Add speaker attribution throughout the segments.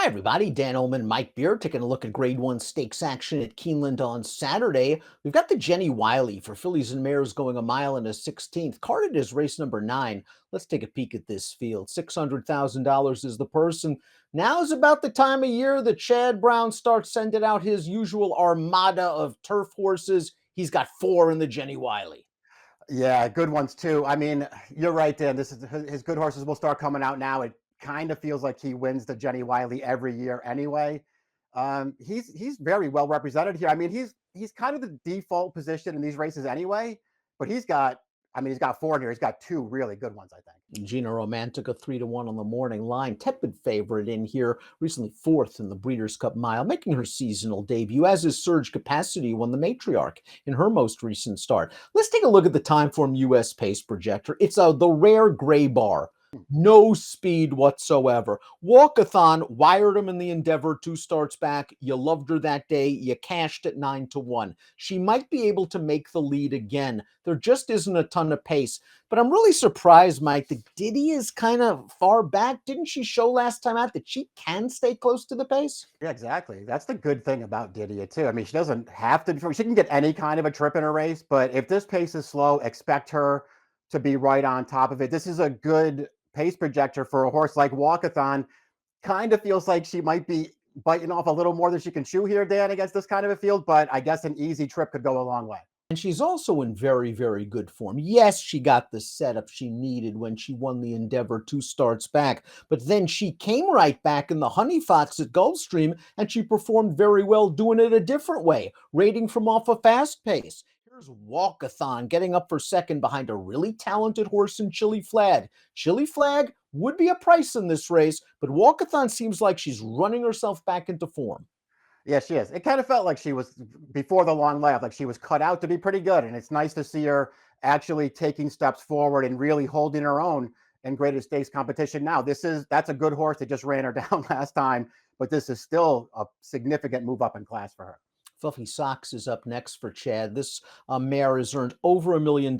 Speaker 1: Everybody, Dan Illman, Mike Beer, taking a look at Grade 1 stakes action at Keeneland on Saturday. We've got the Jenny Wiley for fillies and mares going a mile and a 16th. Carded as race number 9. Let's take a peek at this field. $600,000 is the purse, and now is about the time of year that Chad Brown starts sending out his usual armada of turf horses. He's got 4 in the Jenny Wiley.
Speaker 2: Yeah, good ones too. I mean, you're right, Dan. This is his good horses will start coming out now. It kind of feels like he wins the Jenny Wiley every year anyway. He's very well represented here. I mean, he's kind of the default position in these races anyway, but he's got 4 in here. He's got 2 really good ones, I think.
Speaker 1: Gina Romantica 3-1 on the morning line. Tepid favorite in here, recently 4th in the Breeders' Cup Mile, making her seasonal debut, as is Surge Capacity, won the Matriarch in her most recent start. Let's take a look at the Timeform US Pace Projector. It's the rare gray bar. No speed whatsoever. Wathon wired him in the Endeavor 2 starts back. You loved her that day. You cashed at 9-1. She might be able to make the lead again. There just isn't a ton of pace. But I'm really surprised, Mike, that Didia is kind of far back. Didn't she show last time out that she can stay close to the pace?
Speaker 2: Yeah, exactly. That's the good thing about Didia too. I mean, she doesn't have to. She can get any kind of a trip in a race, but if this pace is slow, expect her to be right on top of it. This is a good pace projector for a horse like Wathon. Kind of feels like she might be biting off a little more than she can chew here, Dan, against this kind of a field, but I guess an easy trip could go a long way.
Speaker 1: And she's also in very, very good form. Yes, she got the setup she needed when she won the Endeavor 2 starts back, but then she came right back in the Honey Fox at Gulfstream, and she performed very well doing it a different way, rating from off a fast pace. Here's Wathon getting up for second behind a really talented horse in Chili Flag. Chili Flag would be a price in this race, but Wathon seems like she's running herself back into form.
Speaker 2: Yeah, she is. It kind of felt like she was, before the long layoff, like she was cut out to be pretty good. And it's nice to see her actually taking steps forward and really holding her own in greater stakes competition now. That's a good horse that just ran her down last time, but this is still a significant move up in class for her.
Speaker 1: Fluffy Socks is up next for Chad. This mare has earned over $1 million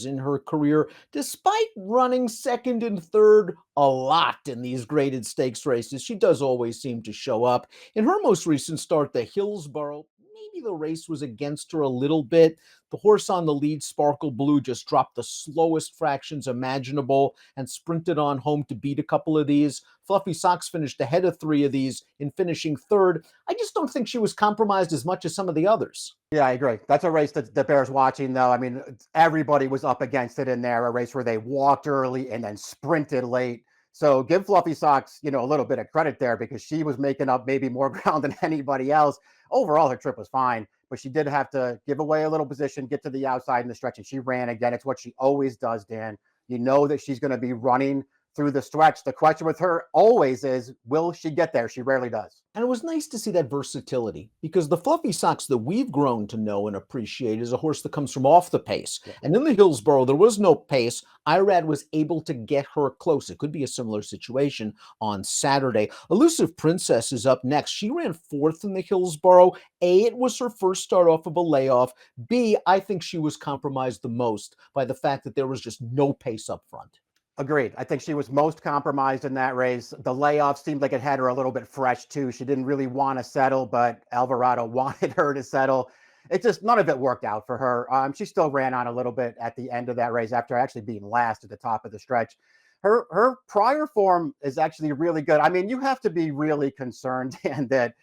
Speaker 1: in her career, despite running second and third a lot in these graded stakes races. She does always seem to show up. In her most recent start, the Hillsboro, maybe the race was against her a little bit. The horse on the lead, Sparkle Blue, just dropped the slowest fractions imaginable and sprinted on home to beat a couple of these. Fluffy Socks finished ahead of 3 of these in finishing third. I just don't think she was compromised as much as some of the others.
Speaker 2: Yeah, I agree. That's a race that bears watching, though. I mean, everybody was up against it in there, a race where they walked early and then sprinted late. So give Fluffy Socks, a little bit of credit there because she was making up maybe more ground than anybody else. Overall, her trip was fine, but she did have to give away a little position, get to the outside in the stretch, and she ran again. It's what she always does, Dan. You know that she's going to be running through the stretch. The question with her always is, will she get there? She rarely does.
Speaker 1: And it was nice to see that versatility because the Fluffy Socks that we've grown to know and appreciate is a horse that comes from off the pace. Yeah. And in the Hillsboro, there was no pace. Irad was able to get her close. It could be a similar situation on Saturday. Elusive Princess is up next. She ran 4th in the Hillsboro. A, it was her first start off of a layoff. B, I think she was compromised the most by the fact that there was just no pace up front.
Speaker 2: Agreed. I think she was most compromised in that race. The layoff seemed like it had her a little bit fresh too. She didn't really want to settle, but Alvarado wanted her to settle. It just, none of it worked out for her. She still ran on a little bit at the end of that race after actually being last at the top of the stretch. Her prior form is actually really good. I mean, you have to be really concerned, Dan, that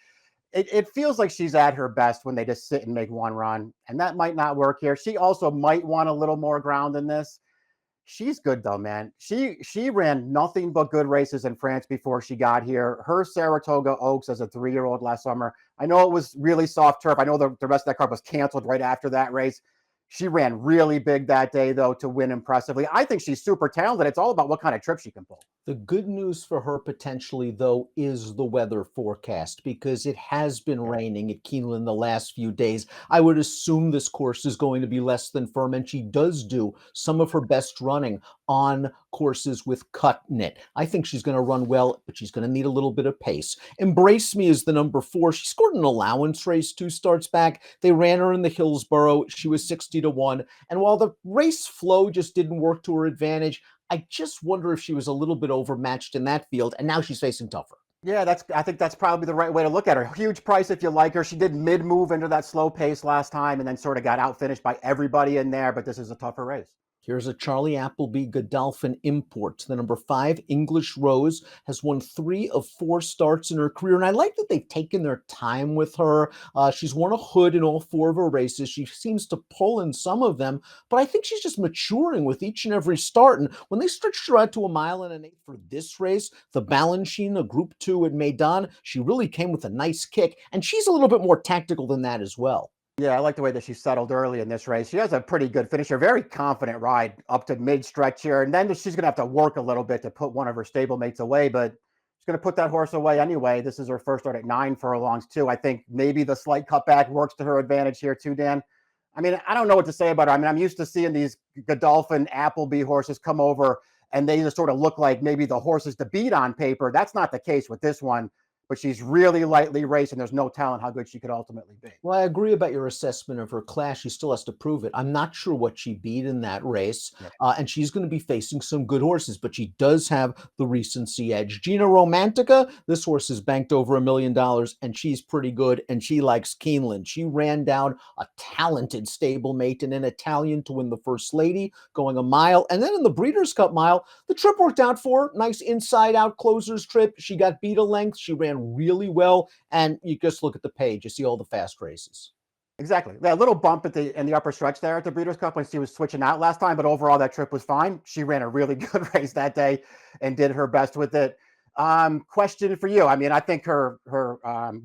Speaker 2: it feels like she's at her best when they just sit and make one run, and that might not work here. She also might want a little more ground than this. She's good though, man. She ran nothing but good races in France before she got here. Her Saratoga Oaks as a 3-year-old last summer. I know it was really soft turf. I know the rest of that card was canceled right after that race. She ran really big that day, though, to win impressively. I think she's super talented. It's all about what kind of trip she can pull.
Speaker 1: The good news for her potentially, though, is the weather forecast because it has been raining at Keeneland the last few days. I would assume this course is going to be less than firm, and she does do some of her best running on courses with cut in it. I think she's going to run well, but she's going to need a little bit of pace. Embrace Me is the number 4. She scored an allowance race 2 starts back. They ran her in the Hillsboro. She was 60-1. And while the race flow just didn't work to her advantage, I just wonder if she was a little bit overmatched in that field, and now she's facing tougher.
Speaker 2: Yeah, I think that's probably the right way to look at her. Huge price if you like her. She did mid-move into that slow pace last time and then sort of got outfinished by everybody in there, but this is a tougher race.
Speaker 1: Here's a Charlie Appleby Godolphin import. The number 5 English Rose has won 3 of 4 starts in her career, and I like that they've taken their time with her. She's won a hood in all 4 of her races. She seems to pull in some of them, but I think she's just maturing with each and every start. And when they stretched her out to a mile and an eighth for this race, the Balanchine, a Group 2 at Maidan, she really came with a nice kick, and she's a little bit more tactical than that as well.
Speaker 2: Yeah, I like the way that she settled early in this race. She has a pretty good finisher, very confident ride up to mid-stretch here, and then she's going to have to work a little bit to put one of her stablemates away, but she's going to put that horse away anyway. This is her first start at 9 furlongs too. I think maybe the slight cutback works to her advantage here too, Dan. I mean, I don't know what to say about her. I mean, I'm used to seeing these Godolphin Appleby horses come over and they just sort of look like maybe the horses to beat on paper. That's not the case with this one, but she's really lightly raced and there's no telling how good she could ultimately be.
Speaker 1: Well, I agree about your assessment of her class. She still has to prove it. I'm not sure what she beat in that race,
Speaker 2: Yeah.
Speaker 1: and she's going to be facing some good horses, but she does have the recency edge. Gina Romantica, this horse is banked over $1 million, and she's pretty good, and she likes Keeneland. She ran down a talented stablemate and an Italian to win the First Lady, going a mile, and then in the Breeders' Cup Mile, the trip worked out for her. Nice inside-out closer's trip. She got beat a length. She ran really well, and you just look at the page, you see all the fast races.
Speaker 2: Exactly. That little bump at the in the upper stretch there at the Breeders' Cup when she was switching out last time, but overall that trip was fine. She ran a really good race that day and did her best with it. Question for you. I mean, I think her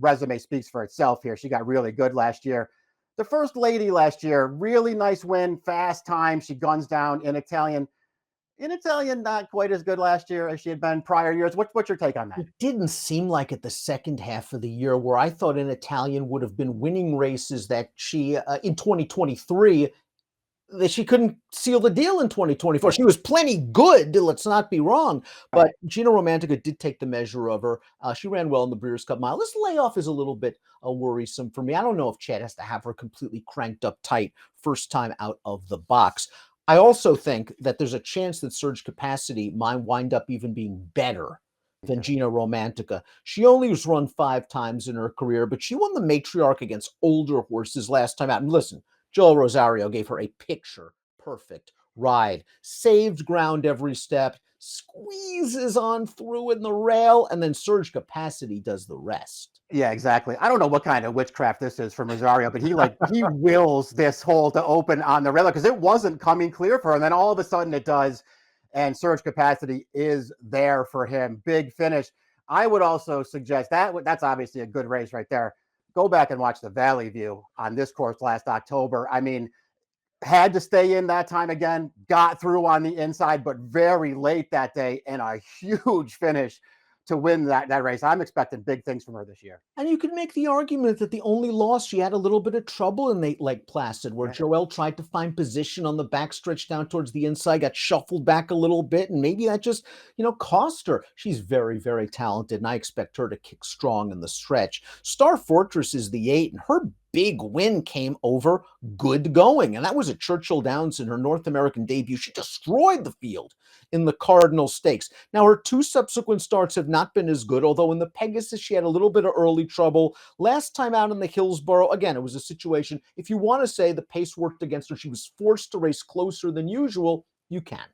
Speaker 2: resume speaks for itself here. She got really good last year. The First Lady last year, really nice win, fast time. She guns down in Italian. In Italian, not quite as good last year as she had been prior years. What's your take on that?
Speaker 1: It didn't seem like it the second half of the year, where I thought an Italian would have been winning races that she, in 2023, that she couldn't seal the deal in 2024. She was plenty good, let's not be wrong,
Speaker 2: Right.
Speaker 1: but Gina Romantica did take the measure of her. She ran well in the Breeders' Cup Mile. This layoff is a little bit worrisome for me. I don't know if Chad has to have her completely cranked up tight first time out of the box. I also think that there's a chance that Surge Capacity might wind up even being better than
Speaker 2: Okay.
Speaker 1: Gina Romantica. She only was run 5 times in her career, but she won the matriarch against older horses last time out. And listen, Joel Rosario gave her a picture perfect ride, saved ground every step, squeezes on through in the rail, and then Surge Capacity does the rest.
Speaker 2: Yeah, exactly. I don't know what kind of witchcraft this is from Rosario, but he wills this hole to open on the rail because it wasn't coming clear for him. And then all of a sudden it does, and Surge Capacity is there for him. Big finish. I would also suggest that's obviously a good race right there. Go back and watch the Valley View on this course last October. I mean, had to stay in that time again, got through on the inside, but very late that day, and a huge finish to win that race. I'm expecting big things from her this year.
Speaker 1: And you could make the argument that the only loss, she had a little bit of trouble in Lake Placid, where
Speaker 2: Yeah.
Speaker 1: Joel tried to find position on the backstretch down towards the inside, got shuffled back a little bit, and maybe that just, cost her. She's very, very talented, and I expect her to kick strong in the stretch. Star Fortress is the 8, and her big win came over good going, and that was at Churchill Downs in her North American debut. She destroyed the field in the Cardinal Stakes. Now, her 2 subsequent starts have not been as good, although in the Pegasus, she had a little bit of early trouble. Last time out in the Hillsboro, again, it was a situation, if you want to say the pace worked against her, she was forced to race closer than usual, you can.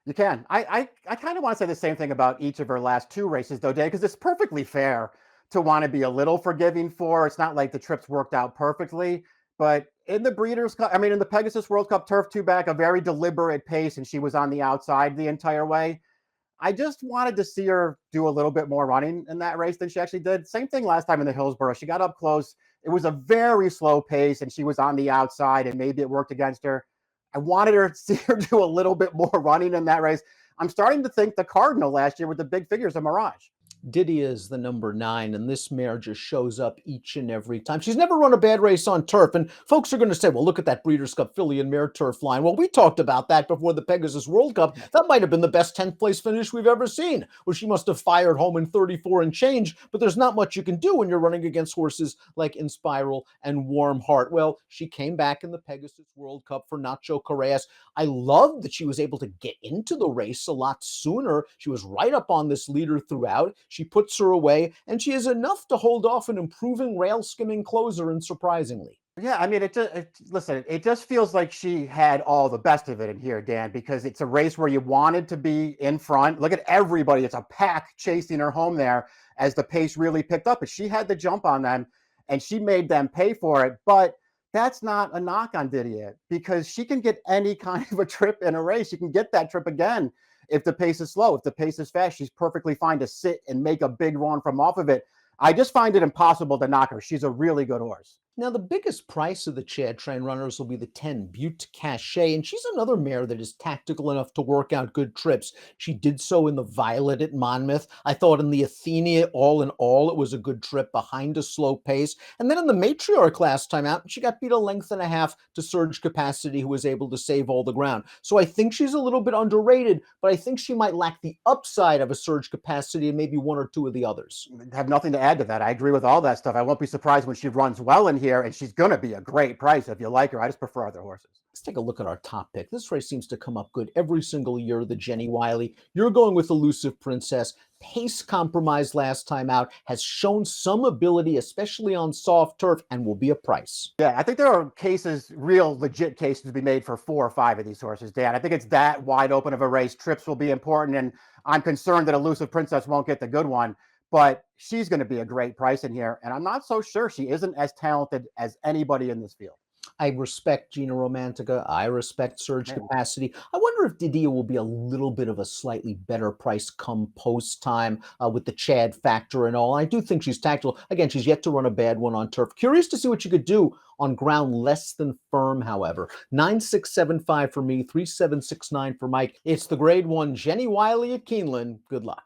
Speaker 2: You can. I kind of want to say the same thing about each of her last 2 races, though, Dave, because it's perfectly fair to want to be a little forgiving for. It's not like the trips worked out perfectly, but in the Breeders' Cup, I mean, in the Pegasus World Cup Turf 2 back, a very deliberate pace, and she was on the outside the entire way. I just wanted to see her do a little bit more running in that race than she actually did. Same thing last time in the Hillsboro. She got up close. It was a very slow pace, and she was on the outside, and maybe it worked against her. I wanted her to see her do a little bit more running in that race. I'm starting to think the Cardinal last year with the big figures of Mirage.
Speaker 1: Didia is the number 9, and this mare just shows up each and every time. She's never run a bad race on turf, and folks are going to say, well, look at that Breeders' Cup filly and mare turf line. Well, we talked about that before the Pegasus World Cup. That might have been the best 10th place finish we've ever seen, where she must have fired home in 34 and change, but there's not much you can do when you're running against horses like Inspiral and Warm Heart. Well, she came back in the Pegasus World Cup for Nacho Correas. I love that she was able to get into the race a lot sooner. She was right up on this leader throughout. She puts her away, and she is enough to hold off an improving rail skimming closer, and surprisingly.
Speaker 2: Yeah, I mean, listen, it just feels like she had all the best of it in here, Dan, because it's a race where you wanted to be in front. Look at everybody. It's a pack chasing her home there as the pace really picked up. But she had the jump on them, and she made them pay for it. But that's not a knock on Didia, because she can get any kind of a trip in a race. She can get that trip again if the pace is slow. If the pace is fast, she's perfectly fine to sit and make a big run from off of it. I just find it impossible to knock her. She's a really good horse.
Speaker 1: Now, the biggest price of the Chad train runners will be the 10 Butte Cachet, and she's another mare that is tactical enough to work out good trips. She did so in the Violet at Monmouth. I thought in the Athenia, all in all, it was a good trip behind a slow pace. And then in the Matriarch last time out, she got beat a length and a half to Surge Capacity, who was able to save all the ground. So I think she's a little bit underrated, but I think she might lack the upside of a Surge Capacity and maybe one or two of the others.
Speaker 2: Have nothing to add to that. I agree with all that stuff. I won't be surprised when she runs well in here, and she's going to be a great price if you like her. I just prefer other horses.
Speaker 1: Let's take a look at our top pick. This race seems to come up good every single year, the Jenny Wiley. You're going with Elusive Princess. Pace compromised last time out, has shown some ability, especially on soft turf, and will be a price.
Speaker 2: Yeah, I think there are cases, real legit cases to be made for 4 or 5 of these horses, Dan. I think it's that wide open of a race. Trips will be important, and I'm concerned that Elusive Princess won't get the good one, but she's going to be a great price in here, and I'm not so sure she isn't as talented as anybody in this field.
Speaker 1: I respect Gina Romantica. I respect Surge Capacity. I wonder if Didia will be a little bit of a slightly better price come post time with the Chad factor and all. I do think she's tactical. Again, she's yet to run a bad one on turf. Curious to see what you could do on ground less than firm, however. 9675 for me, 3769 for Mike. It's the grade 1 Jenny Wiley at Keeneland. Good luck.